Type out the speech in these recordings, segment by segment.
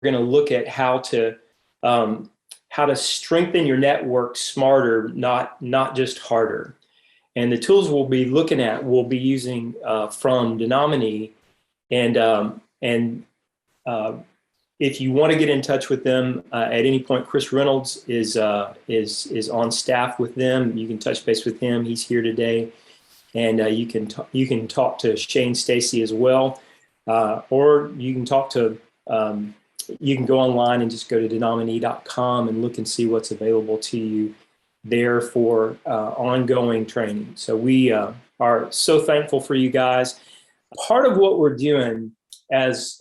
going to look at how to strengthen your network smarter, not just harder. And the tools we'll be looking at, we'll be using from Denomini. And if you want to get in touch with them at any point, Chris Reynolds is on staff with them. You can touch base with him. He's here today, and you can talk to Shane Stacy as well, or you can talk to. You can go online and just go to denomini.com and look and see what's available to you there for ongoing training. So we are so thankful for you guys. Part of what we're doing as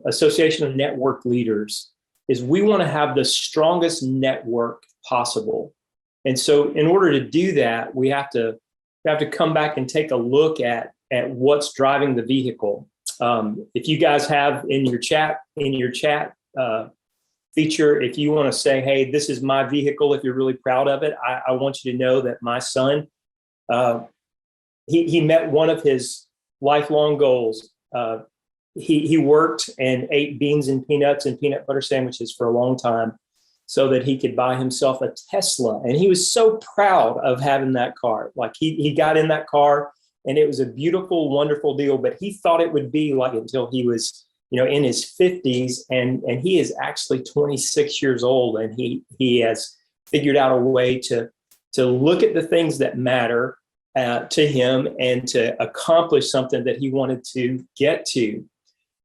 Association of Network Leaders is we want to have the strongest network possible. And so in order to do that, we have to come back and take a look at what's driving the vehicle. If you guys have in your chat feature, if you want to say, hey, this is my vehicle, if you're really proud of it, I want you to know that my son, he met one of his lifelong goals. He worked and ate beans and peanuts and peanut butter sandwiches for a long time so that he could buy himself a Tesla. And he was so proud of having that car. Like he got in that car and it was a beautiful, wonderful deal, but he thought it would be like until he was, in his 50s, and he is actually 26 years old, and he has figured out a way to look at the things that matter to him and to accomplish something that he wanted to get to.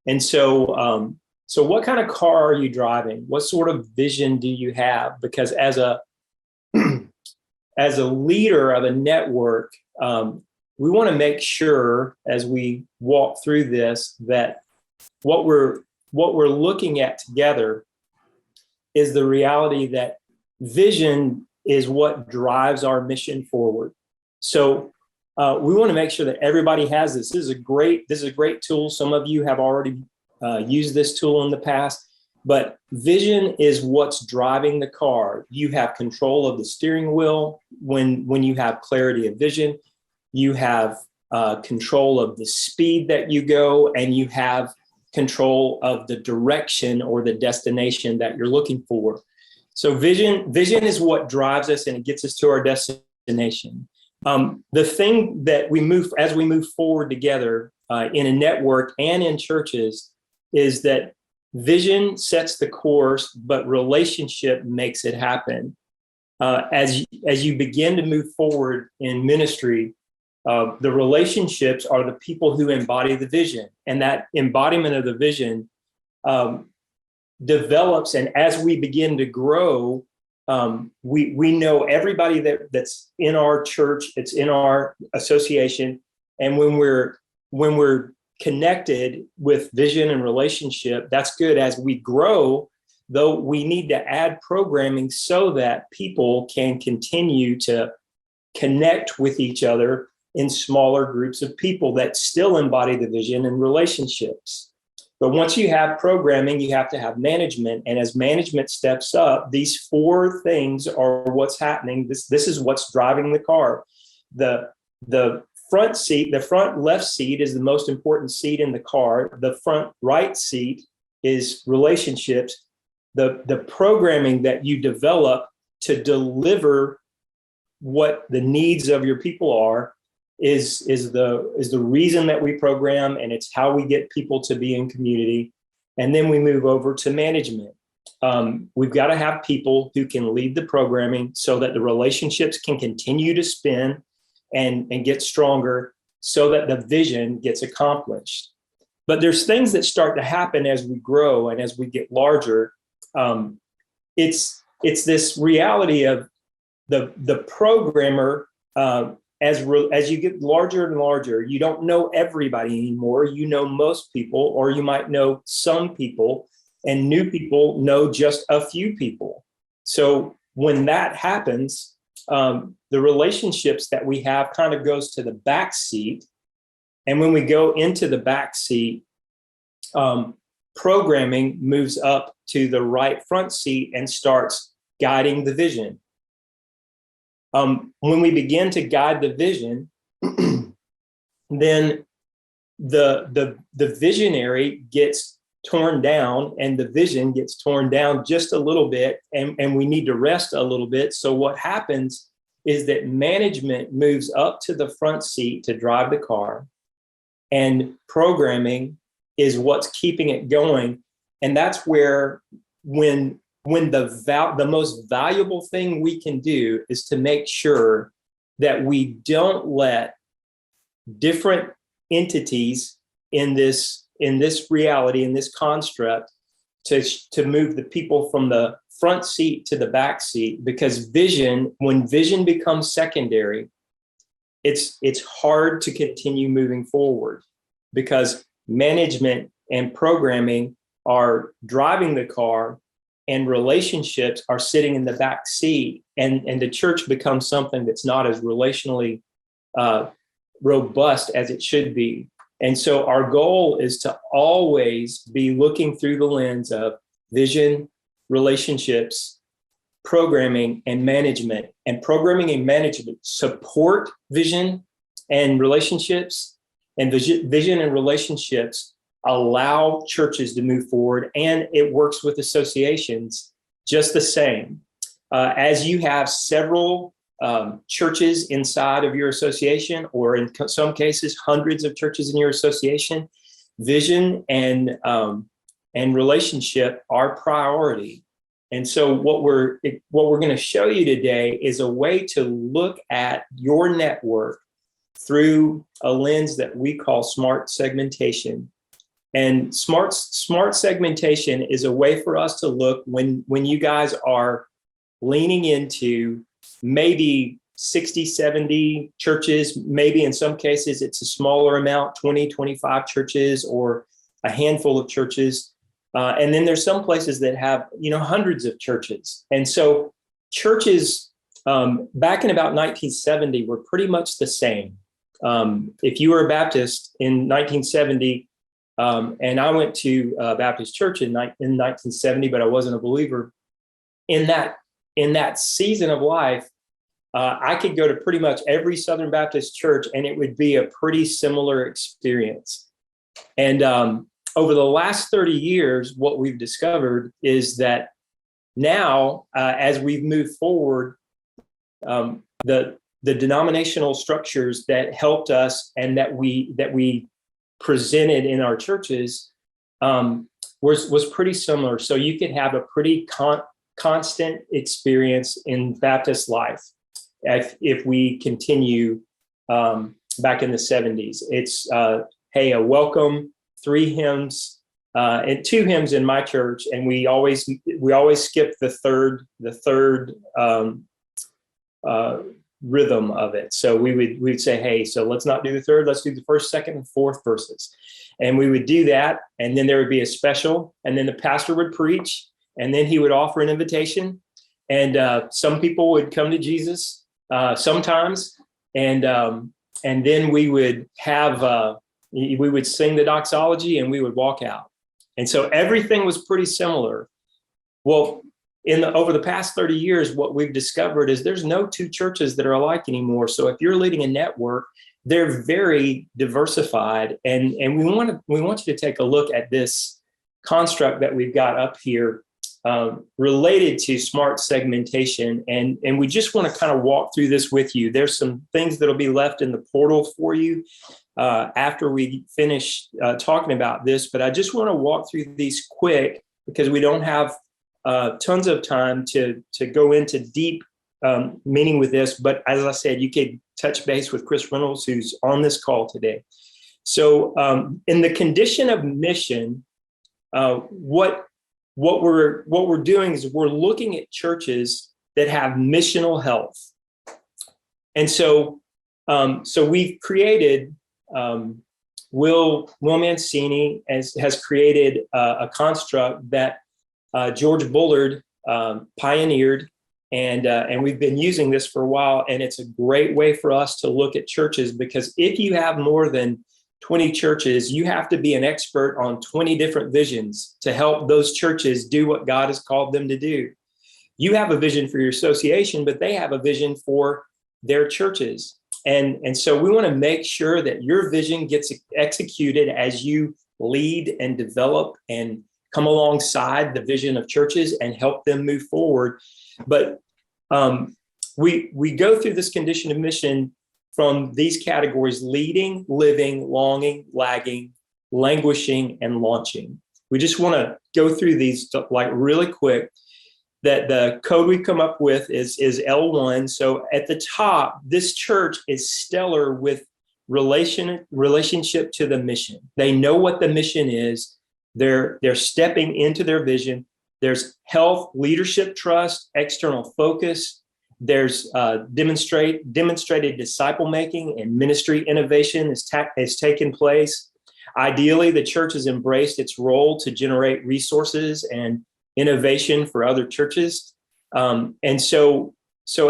And so, so what kind of car are you driving? What sort of vision do you have? Because as a leader of a network, we want to make sure as we walk through this that what we're looking at together is the reality that vision is what drives our mission forward. So we want to make sure that everybody has this. This is a great tool. Some of you have already used this tool in the past, but vision is what's driving the car. You have control of the steering wheel when you have clarity of vision. You have control of the speed that you go, and you have control of the direction or the destination that you're looking for. So vision is what drives us, and it gets us to our destination. The thing that as we move forward together in a network and in churches is that vision sets the course, but relationship makes it happen. As you begin to move forward in ministry, the relationships are the people who embody the vision, and that embodiment of the vision develops. And as we begin to grow, we know everybody that's in our church, it's in our association. And when we're connected with vision and relationship, that's good. As we grow, though, we need to add programming so that people can continue to connect with each other in smaller groups of people that still embody the vision and relationships. But once you have programming, you have to have management. And as management steps up, these four things are what's happening. This is what's driving the car. The front seat, the front left seat is the most important seat in the car. The front right seat is relationships. The programming that you develop to deliver what the needs of your people are is the reason that we program, and it's how we get people to be in community. And then we move over to management. We've got to have people who can lead the programming so that the relationships can continue to spin and get stronger so that the vision gets accomplished. But there's things that start to happen as we grow and as we get larger. It's this reality of the programmer. As you get larger and larger, you don't know everybody anymore. You know most people, or you might know some people, and new people know just a few people. So when that happens, the relationships that we have kind of goes to the back seat. And when we go into the back seat, programming moves up to the right front seat and starts guiding the vision. When we begin to guide the vision, then the visionary gets torn down and the vision gets torn down just a little bit, and we need to rest a little bit. So what happens is that management moves up to the front seat to drive the car, and programming is what's keeping it going. And that's where when the most valuable thing we can do is to make sure that we don't let different entities in this reality, in this construct, to move the people from the front seat to the back seat. Because when vision becomes secondary, it's hard to continue moving forward, because management and programming are driving the car and relationships are sitting in the back seat, and the church becomes something that's not as relationally robust as it should be. And so our goal is to always be looking through the lens of vision, relationships, programming, and management. And programming and management support vision and relationships, and vision and relationships allow churches to move forward, and it works with associations just the same. As you have several churches inside of your association, or in some cases, hundreds of churches in your association, vision and relationship are priority. And so what we're going to show you today is a way to look at your network through a lens that we call smart segmentation. And smart segmentation is a way for us to look when you guys are leaning into maybe 60, 70 churches, maybe in some cases it's a smaller amount, 20, 25 churches, or a handful of churches. And then there's some places that have, hundreds of churches. And so churches back in about 1970 were pretty much the same. If you were a Baptist in 1970, and I went to a Baptist church in 1970, but I wasn't a believer. In that season of life, I could go to pretty much every Southern Baptist church, and it would be a pretty similar experience. And over the last 30 years, what we've discovered is that now, as we've moved forward, the denominational structures that helped us and that we presented in our churches was pretty similar. So you could have a pretty constant experience in Baptist life if we continue back in the 70s. It's hey, a welcome, 3 hymns and 2 hymns in my church, and we always skip the third rhythm of it. So we'd say, hey, so let's not do the third, let's do the first, second, and fourth verses. And we would do that, and then there would be a special, and then the pastor would preach, and then he would offer an invitation. And some people would come to Jesus sometimes, and then we would sing the doxology, and we would walk out. And so everything was pretty similar. Well, over the past 30 years, what we've discovered is there's no 2 churches that are alike anymore. So if you're leading a network, they're very diversified. And we want you to take a look at this construct that we've got up here related to smart segmentation. And we just want to kind of walk through this with you. There's some things that'll be left in the portal for you after we finish talking about this. But I just want to walk through these quick, because we don't have tons of time to go into deep meaning with this. But as I said, you could touch base with Chris Reynolds, who's on this call today. So in the condition of mission, what we're doing is we're looking at churches that have missional health. And so we've created, Will Mancini has created a construct that George Bullard pioneered, and we've been using this for a while, and it's a great way for us to look at churches, because if you have more than 20 churches, you have to be an expert on 20 different visions to help those churches do what God has called them to do. You have a vision for your association, but they have a vision for their churches. And so we want to make sure that your vision gets executed as you lead and develop and come alongside the vision of churches and help them move forward. But we go through this condition of mission from these categories: leading, living, longing, lagging, languishing, and launching. We just want to go through these like really quick. That the code we come up with is L1. So at the top, this church is stellar with relationship to the mission. They know what the mission is. They're stepping into their vision. There's health, leadership, trust, external focus. There's demonstrated disciple making and ministry innovation has taken place. Ideally, the church has embraced its role to generate resources and innovation for other churches. And so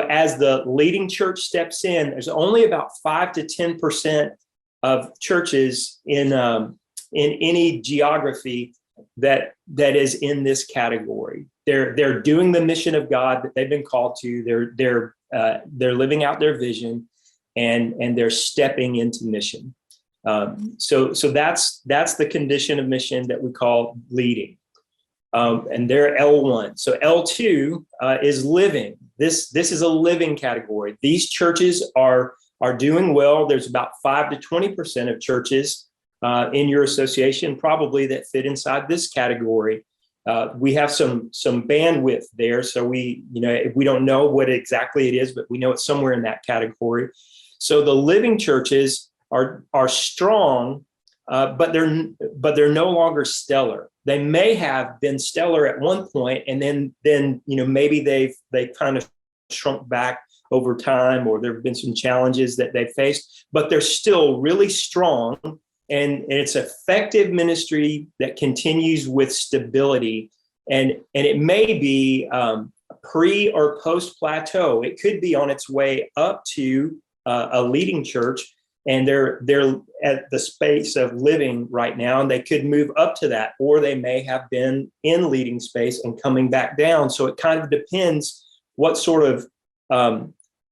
as the leading church steps in, there's only about 5 to 10% of churches in any geography that is in this category. They're doing the mission of God that they've been called to. They're living out their vision, and they're stepping into mission. So that's the condition of mission that we call leading. And they're L1. So L2 is living. This is a living category. These churches are doing well. There's about 5 to 20% of churches in your association probably that fit inside this category. We have some bandwidth there, so we don't know what exactly it is, but we know it's somewhere in that category. So the living churches are strong, but they're no longer stellar. They may have been stellar at one point, and then maybe they kind of shrunk back over time, or there have been some challenges that they've faced, but they're still really strong, and it's effective ministry that continues with stability. And it may be pre or post plateau. It could be on its way up to a leading church, and they're at the space of living right now, and they could move up to that, or they may have been in leading space and coming back down. So it kind of depends what sort of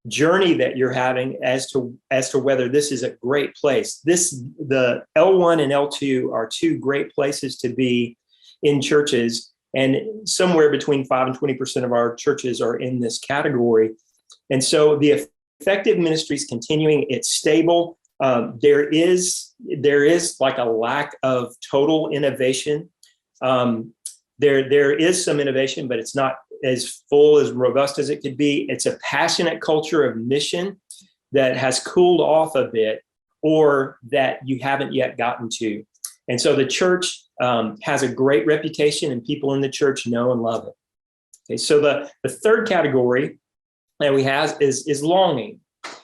journey that you're having as to whether this is a great place. The L1 and L2 are two great places to be in churches, and somewhere between 5 and 20% of our churches are in this category. And so the effective ministry is continuing. It's stable. There is like a lack of total innovation. There is some innovation, but it's not as full, as robust as it could be. It's a passionate culture of mission that has cooled off a bit, or that you haven't yet gotten to. And so the church has a great reputation, and people in the church know and love it. Okay, so the third category that we have is longing.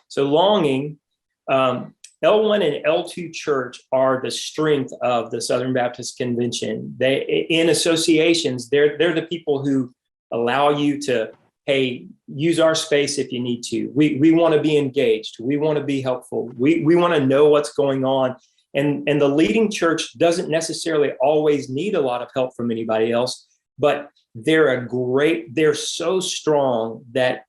So longing, L1 and L2 church are the strength of the Southern Baptist Convention. They, in associations, they're the people who allow you to, hey, use our space if you need to. We want to be engaged. We want to be helpful. We want to know what's going on. And the leading church doesn't necessarily always need a lot of help from anybody else, but they're so strong that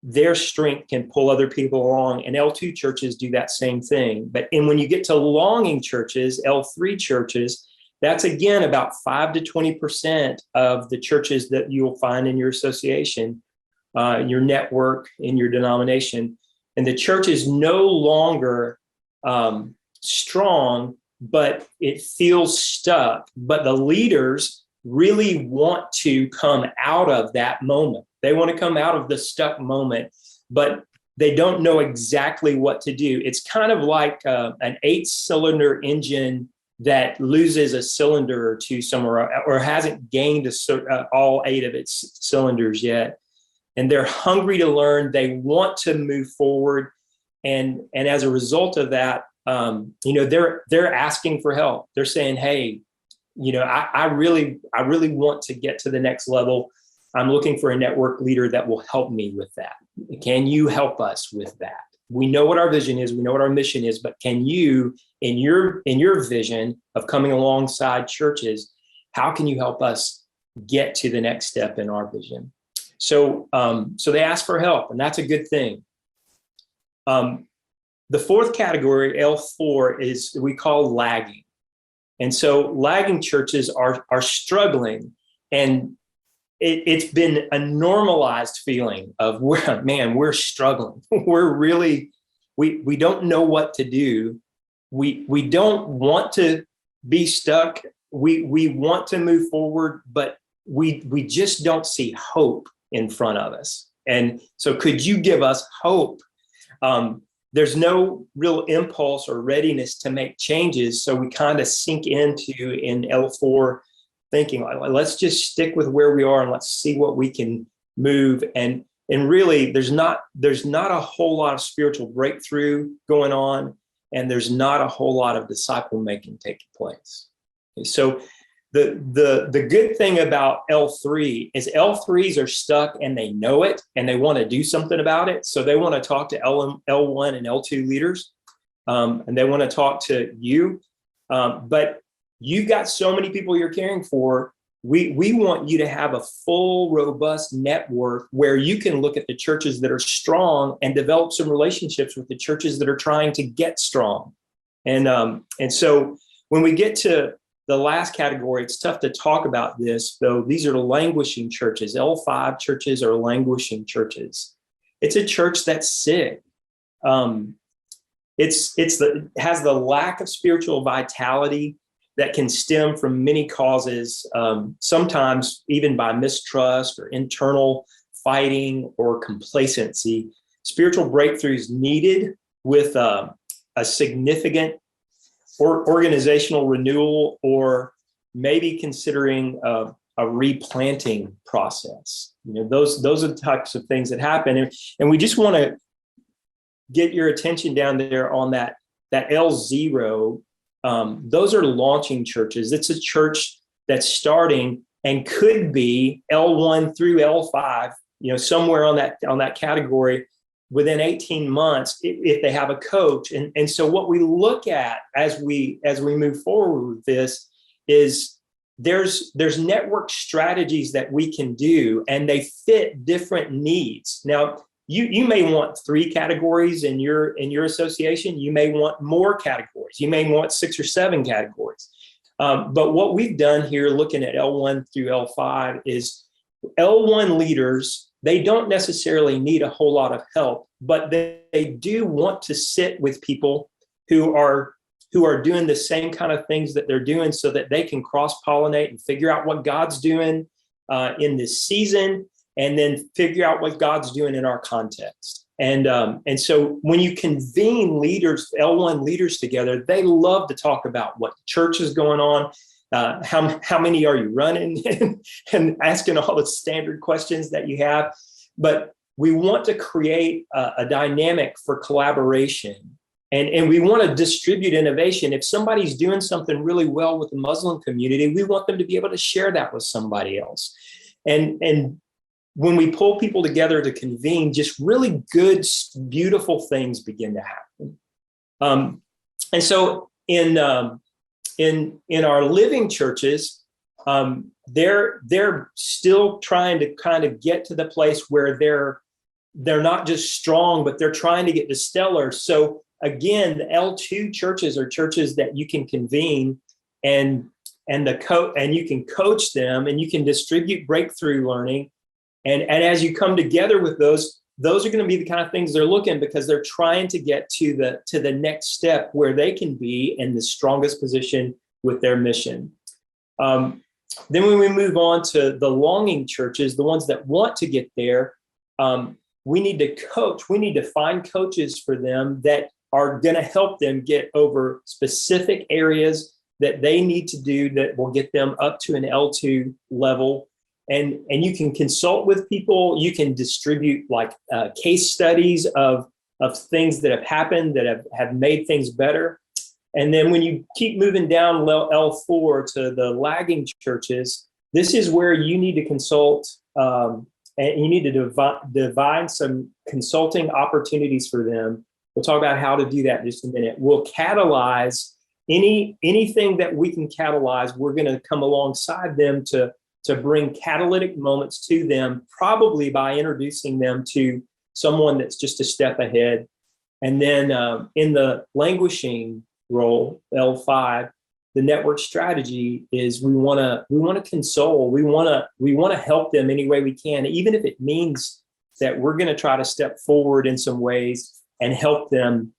their strength can pull other people along. And L2 churches do that same thing. And when you get to longing churches, L3 churches, that's again about 5 to 20% of the churches that you'll find in your association, your network, in your denomination. And the church is no longer strong, but it feels stuck. But the leaders really want to come out of that moment. They want to come out of the stuck moment, but they don't know exactly what to do. It's kind of like an 8-cylinder engine that loses a cylinder or two somewhere, or hasn't gained all 8 of its cylinders yet. And they're hungry to learn. They want to move forward. And as a result of that, they're asking for help. They're saying, hey, I really want to get to the next level. I'm looking for a network leader that will help me with that. Can you help us with that? We know what our vision is. We know what our mission is, but can you, in your vision of coming alongside churches, how can you help us get to the next step in our vision? So they ask for help, and that's a good thing. The fourth category, L4, is we call lagging. And so lagging churches are struggling, and it's been a normalized feeling of, we're struggling. We don't know what to do. We don't want to be stuck. We want to move forward, but we just don't see hope in front of us. And so could you give us hope? There's no real impulse or readiness to make changes. So we kind of sink into in L4 thinking, like, let's just stick with where we are and let's see what we can move. And really there's not a whole lot of spiritual breakthrough going on, and there's not a whole lot of disciple making taking place. Okay, so the good thing about L3 is L3s are stuck and they know it and they want to do something about it. So they want to talk to L1 and L2 leaders, and they want to talk to you. But you've got so many people you're caring for. We want you to have a full, robust network where you can look at the churches that are strong and develop some relationships with the churches that are trying to get strong. And so when we get to the last category, it's tough to talk about this, though. These are languishing churches. L5 churches are languishing churches. It's a church that's sick. It has the lack of spiritual vitality that can stem from many causes, sometimes even by mistrust or internal fighting or complacency. Spiritual breakthroughs needed with a significant organizational renewal, or maybe considering a replanting process. Those are the types of things that happen. And we just want to get your attention down there on that L0. Those are launching churches. It's a church that's starting and could be L1 through L5, somewhere on that category within 18 months if they have a coach. And so what we look at as we move forward with this is there's network strategies that we can do, and they fit different needs. Now, you may want 3 categories in your association. You may want more categories. You may want 6 or 7 categories. But what we've done here, looking at L1 through L5, is L1 leaders, they don't necessarily need a whole lot of help, but they do want to sit with people who are doing the same kind of things that they're doing, so that they can cross-pollinate and figure out what God's doing in this season, and then figure out what God's doing in our context. And so when you convene leaders, L1 leaders together, they love to talk about what church is going on, how many are you running, and asking all the standard questions that you have. But we want to create a dynamic for collaboration, and we want to distribute innovation. If somebody's doing something really well with the Muslim community, we want them to be able to share that with somebody else. And when we pull people together to convene, just really good, beautiful things begin to happen. And so in our living churches, they're still trying to kind of get to the place where they're not just strong, but they're trying to get to stellar. So again, the L2 churches are churches that you can convene and you can coach them, and you can distribute breakthrough learning. And as you come together with those are going to be the kind of things they're looking, because they're trying to get to the next step where they can be in the strongest position with their mission. Then when we move on to the longing churches, the ones that want to get there, we need to coach. We need to find coaches for them that are going to help them get over specific areas that they need to do that will get them up to an L2 level. And you can consult with people. You can distribute case studies of things that have happened that have made things better. And then when you keep moving down L4 to the lagging churches, this is where you need to consult, and you need to divine some consulting opportunities for them. We'll talk about how to do that in just a minute. We'll catalyze anything that we can catalyze. We're going to come alongside them to bring catalytic moments to them, probably by introducing them to someone that's just a step ahead. And then in the languishing role, L5, the network strategy is we want to console, we want to help them any way we can, even if it means that we're going to try to step forward in some ways and help them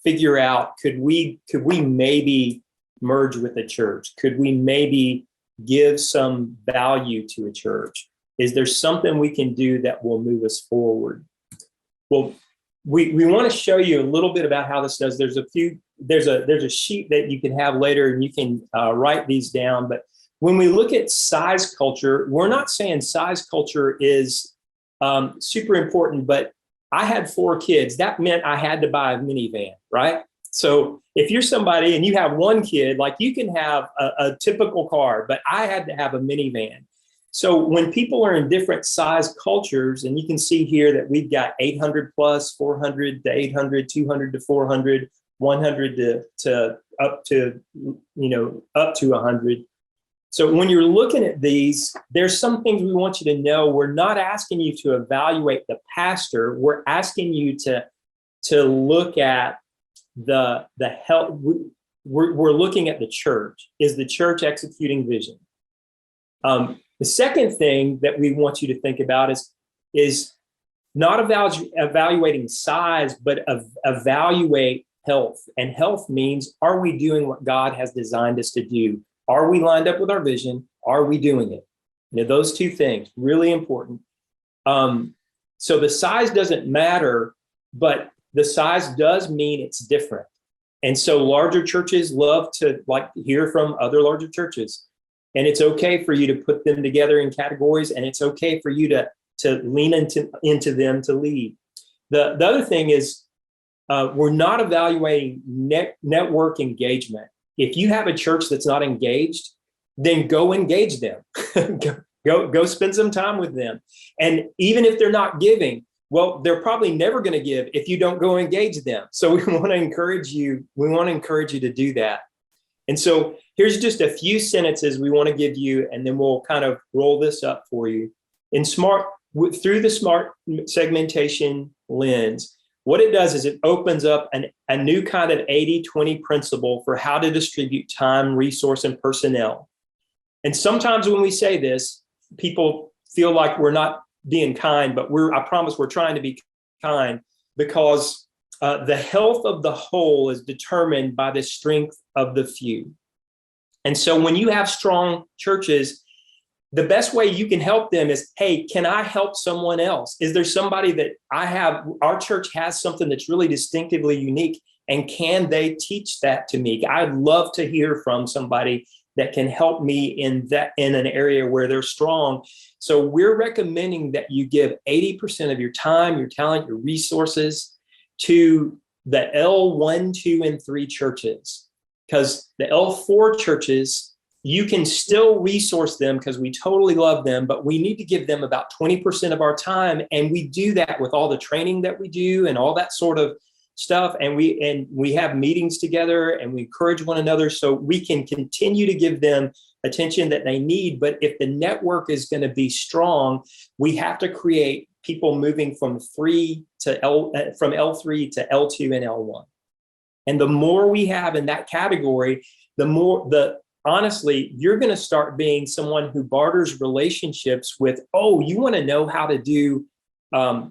figure out, could we maybe merge with a church? Could we maybe give some value to a church? Is there something we can do that will move us forward? Well, we want to show you a little bit about how this does. There's a sheet that you can have later, and you can write these down. But when we look at size culture, we're not saying size culture is super important, but I had 4 kids. That meant I had to buy a minivan, right? So if you're somebody and you have 1 kid, like, you can have a typical car, but I had to have a minivan. So when people are in different size cultures, and you can see here that we've got 800 plus, 400 to 800, 200 to 400, 100 to up to 100. So when you're looking at these, there's some things we want you to know. We're not asking you to evaluate the pastor. We're asking you to look at the health. We're looking at the church. Is the church executing vision? The second thing that we want you to think about is not evaluating size, but evaluate health. And health means, are we doing what God has designed us to do? Are we lined up with our vision? Are we doing it? Those 2 things, really important. So the size doesn't matter, but the size does mean it's different. And so larger churches love to hear from other larger churches. And it's okay for you to put them together in categories, and it's okay for you to lean into them to lead. The other thing is, we're not evaluating network engagement. If you have a church that's not engaged, then go engage them. go spend some time with them. And even if they're not giving, well, they're probably never going to give if you don't go engage them. So we want to encourage you to do that. And so here's just a few sentences we want to give you, and then we'll kind of roll this up for you. Through the SMART segmentation lens, what it does is it opens up a new kind of 80-20 principle for how to distribute time, resource, and personnel. And sometimes when we say this, people feel like we're not being kind, but I promise we're trying to be kind, because the health of the whole is determined by the strength of the few. And so when you have strong churches, the best way you can help them is, hey, can I help someone else? Is there somebody that our church has something that's really distinctively unique, and can they teach that to me? I'd love to hear from somebody that can help me in an area where they're strong. So we're recommending that you give 80% of your time, your talent, your resources to the L1, 2, and 3 churches, because the L4 churches, you can still resource them because we totally love them, but we need to give them about 20% of our time. And we do that with all the training that we do and all that sort of stuff. And we have meetings together, and we encourage one another so we can continue to give them attention that they need. But if the network is going to be strong, we have to create people moving from L3 to L2 and L1. And the more we have in that category, honestly, you're going to start being someone who barters relationships with, oh, you want to know how to do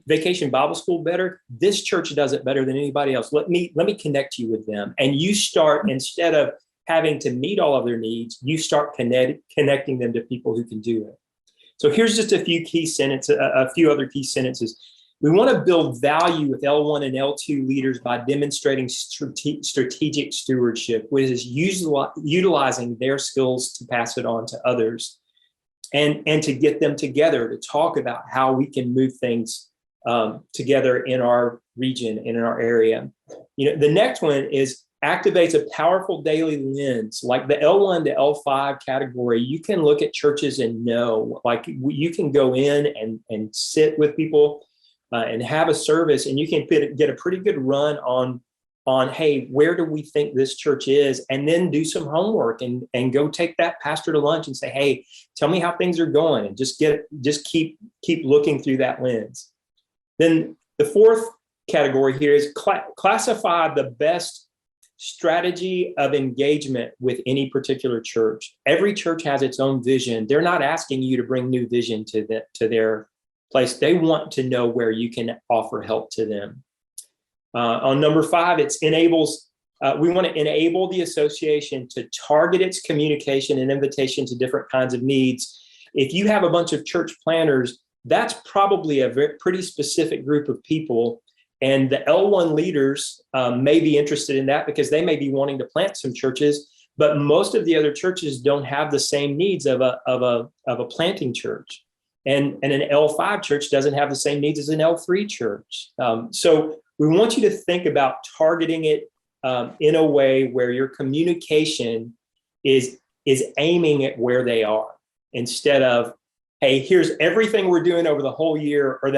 Vacation Bible School better? This church does it better than anybody else. Let me connect you with them. And you start, instead of having to meet all of their needs, you start connecting them to people who can do it. So here's just a few other key sentences. We want to build value with L1 and L2 leaders by demonstrating strategic stewardship, which is utilizing their skills to pass it on to others, and to get them together to talk about how we can move things together in our region and in our area. The next one is activates a powerful daily lens. Like the L1 to L5 category, you can look at churches and know, like, you can go in and sit with people and have a service, and you can get a pretty good run on, hey, where do we think this church is? And then do some homework and go take that pastor to lunch and say, hey, tell me how things are going, and just keep looking through that lens. Then the fourth category here is classify the best strategy of engagement with any particular church. Every church has its own vision. They're not asking you to bring new vision to their place. They want to know where you can offer help to them. On number 5, we want to enable the association to target its communication and invitation to different kinds of needs. If you have a bunch of church planners, that's probably a pretty specific group of people. And the L1 leaders may be interested in that because they may be wanting to plant some churches, but most of the other churches don't have the same needs of a planting church. And an L5 church doesn't have the same needs as an L3 church. So we want you to think about targeting it in a way where your communication is aiming at where they are, instead of, hey, here's everything we're doing over the whole year, or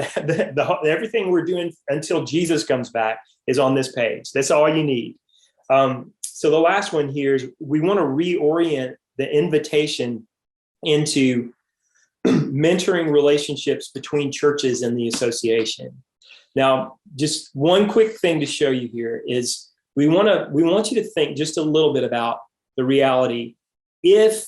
everything we're doing until Jesus comes back is on this page. That's all you need. So the last one here is we want to reorient the invitation into mentoring relationships between churches and the association. Now, just one quick thing to show you here is we want you to think just a little bit about the reality. If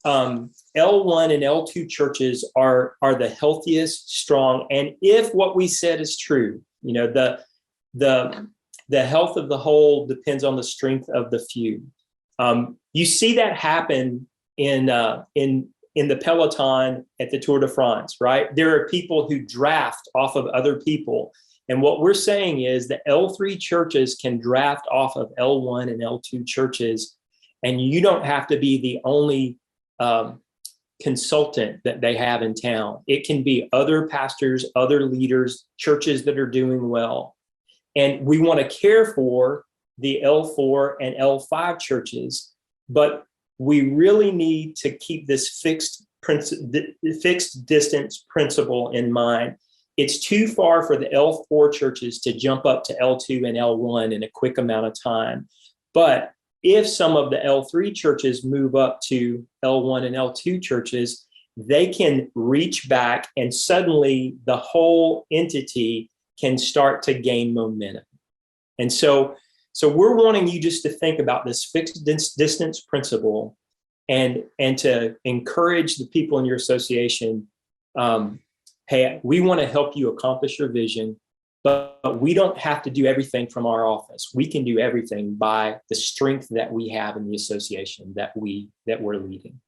L1 and L2 churches are the healthiest, strong, and if what we said is true, the health of the whole depends on the strength of the few. You see that happen in the peloton at the Tour de France, right? There are people who draft off of other people. And what we're saying is that L3 churches can draft off of L1 and L2 churches, and you don't have to be the only consultant that they have in town. It can be other pastors, other leaders, churches that are doing well. And we want to care for the L4 and L5 churches, but we really need to keep this fixed distance principle in mind. It's too far for the L4 churches to jump up to L2 and L1 in a quick amount of time. But if some of the L3 churches move up to L1 and L2 churches, they can reach back and suddenly the whole entity can start to gain momentum. And so we're wanting you just to think about this fixed distance principle and to encourage the people in your association. Hey, we want to help you accomplish your vision, but we don't have to do everything from our office. We can do everything by the strength that we have in the association that we're leading.